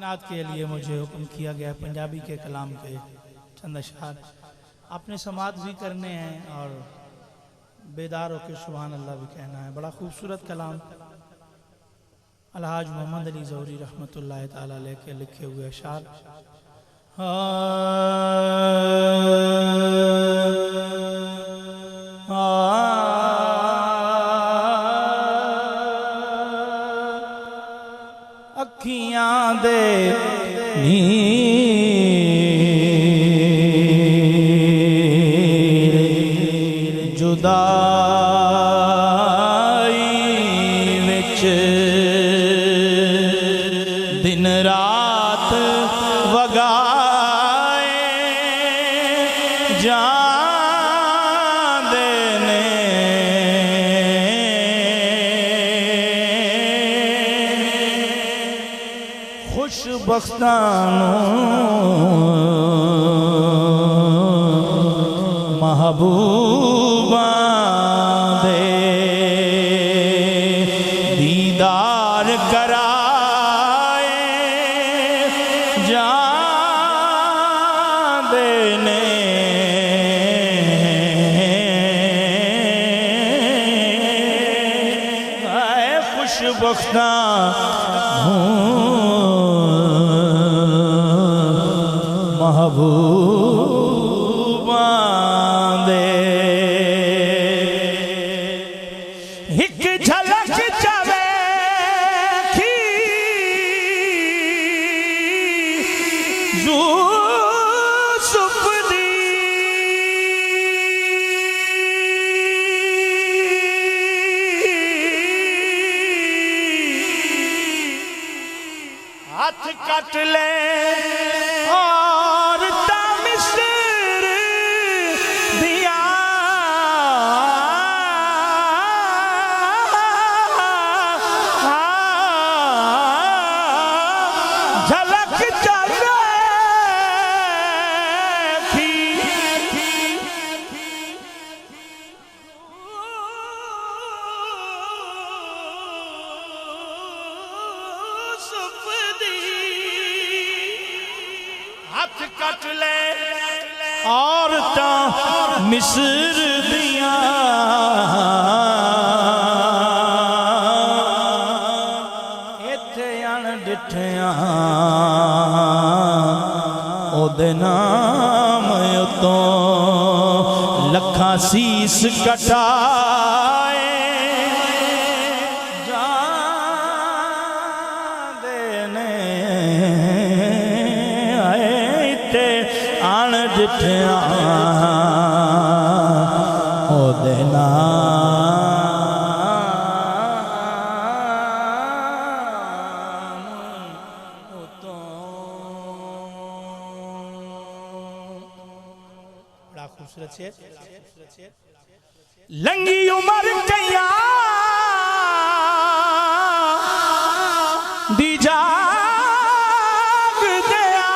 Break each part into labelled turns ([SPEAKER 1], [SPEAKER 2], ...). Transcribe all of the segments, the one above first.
[SPEAKER 1] नात के लिए मुझे हुक्म किया गया पंजाबी के कलाम के चंद अशआर आपने समात भी करने हैं और बेदार होकर सुभान अल्लाह भी कहना है। बड़ा खूबसूरत कलाम अलहाज मोहम्मद अली ज़ौहरी रहमतुल्लाह ताला अलैह के लिखे हुए अशआर। अखियां दे नीर जुदाई विच दिन रात वगाए जांदे ने खुशबख्तानों महबूबा दे दीदार कराए जांदे ने खुशबख्ता महबूबा दे एक झलक जावे की यूसुफ दी हाथ कट ले और मिस्र दिया झलक जावे थी यूसुफ दी हाथ कट ले और मिस्र दिया इत्थे अण डिठिया ओदे नाम उतो लखां सीस कटाए जांदे ने आए इत्थे अण डिठिया ओदे नाम उतो बड़ा खूबसूरत शेर। लंगी उमर कैया दी जाग दिया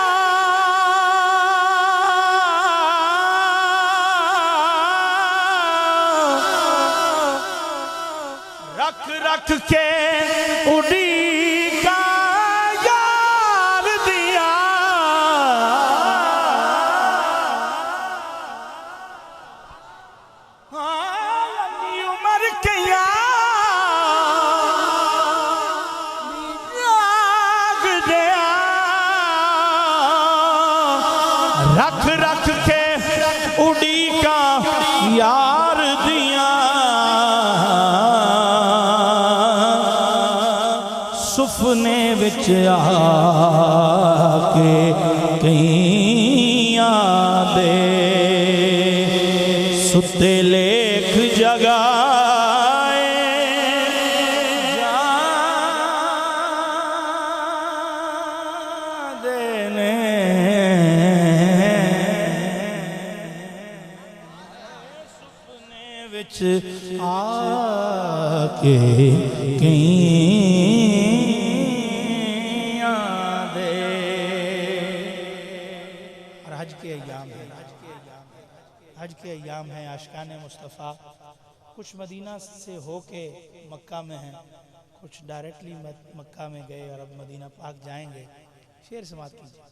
[SPEAKER 1] रख रख के उड़ी का यार दिया लंबी उम्र कैया जाग दिया रख रख के उड़ी का यार दिया सुफने विच आके कईयां दे सुते लेख जगाए जांदे ने सुपने विच आके कईयां दे। और हज के अय्याम है, हज के अय्याम हैं। आशिकान मुस्तफ़ा कुछ मदीना से होके मक्का में हैं, कुछ डायरेक्टली मक्का में गए और अब मदीना पाक जाएंगे। शेर समाप्त कीजिए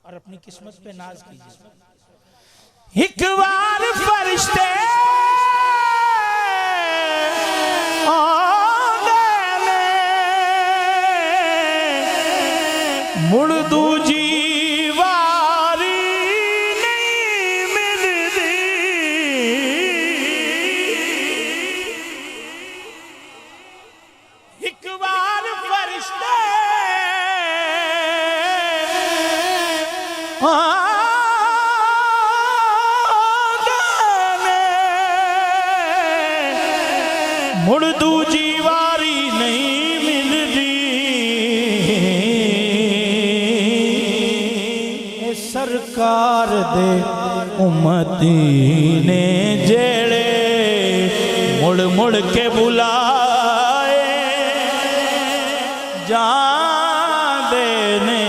[SPEAKER 1] और अपनी किस्मत पे नाज कीजिए। एक बार फरिश्ते मुड़ दूजी वारी नहीं मिलदी, एक बार फरिश्ते मुड़ दूजी वारी नहीं मिलदी, सरकार दे उम्मती ने जेड़े मुड़ मुड़ के बुलाए जांदे ने,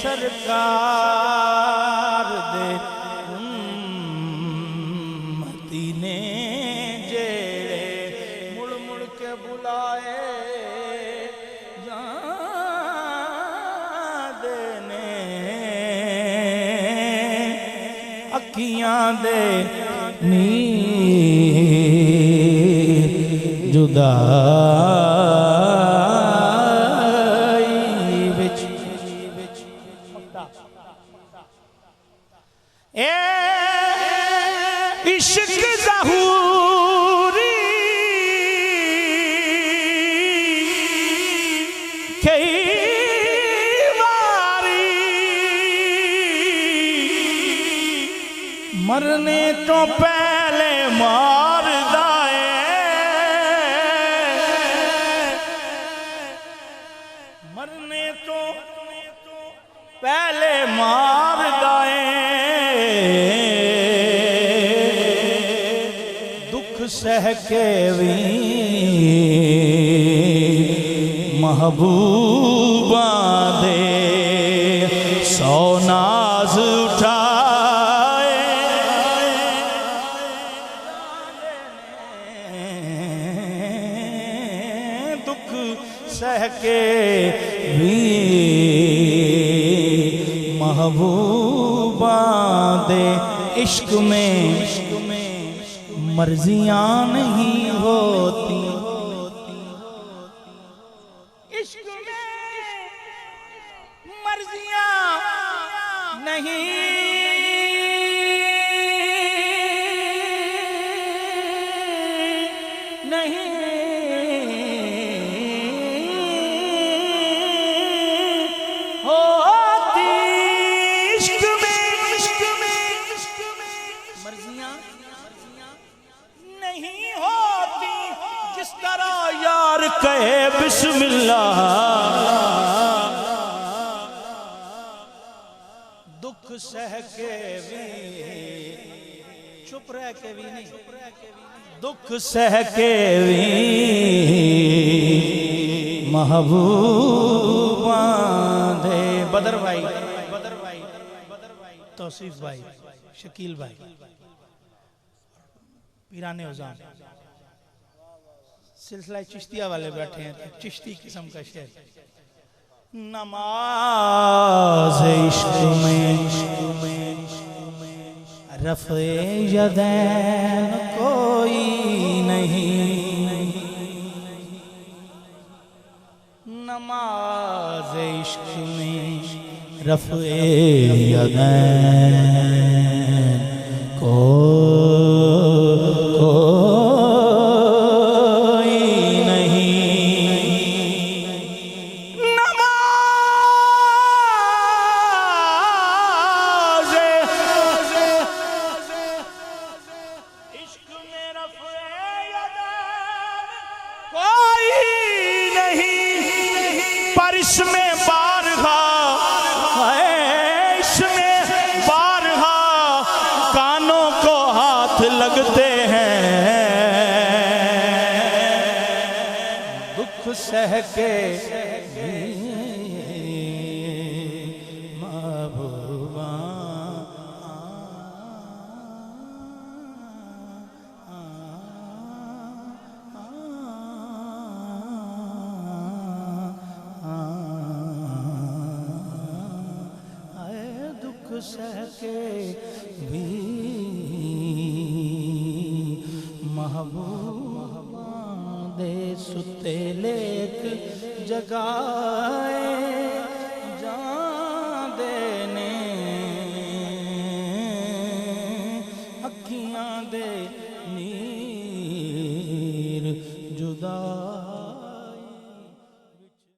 [SPEAKER 1] सरकार दे उम्मती ने जेड़े मुड़ मुड़ के बुलाए अखियां दे नीर जुदाई विच ए इश्क ज़हूरी कई मरने तो पहले मार दाए, मरने तो पहले मार दाए, दुख सह के भी महबूबा दे सौ नाज उठा सह के भी महबूबा दे इश्क में मर्जियां नहीं होती, इश्क में मर्जियां नहीं नहीं नहीं होती, जिस तरह यार कहे बिस्मिल्लाह, दुख सह के भी चुप रह के भी नहीं, दुख सह के भी महबूबा दे। बदर भाई, तौसीफ भाई, शकील भाई, पीराने उजान सिलसिला चिश्तिया वाले बैठे हैं, तो चिश्ती किस्म का शेर। नमाज इश्क में रफ़े यदैन कोई नहीं, नमाज इश्क में रफ़े यदैन कोई नहीं, नमाज इश्क में रफ़े यदैन कोई नहीं, पर इसमें बारहा है, इसमें बारहा कानों को हाथ लगते हैं, दुख सह के महबूबा सहके भी महबूबा दे सुते लेक जगाए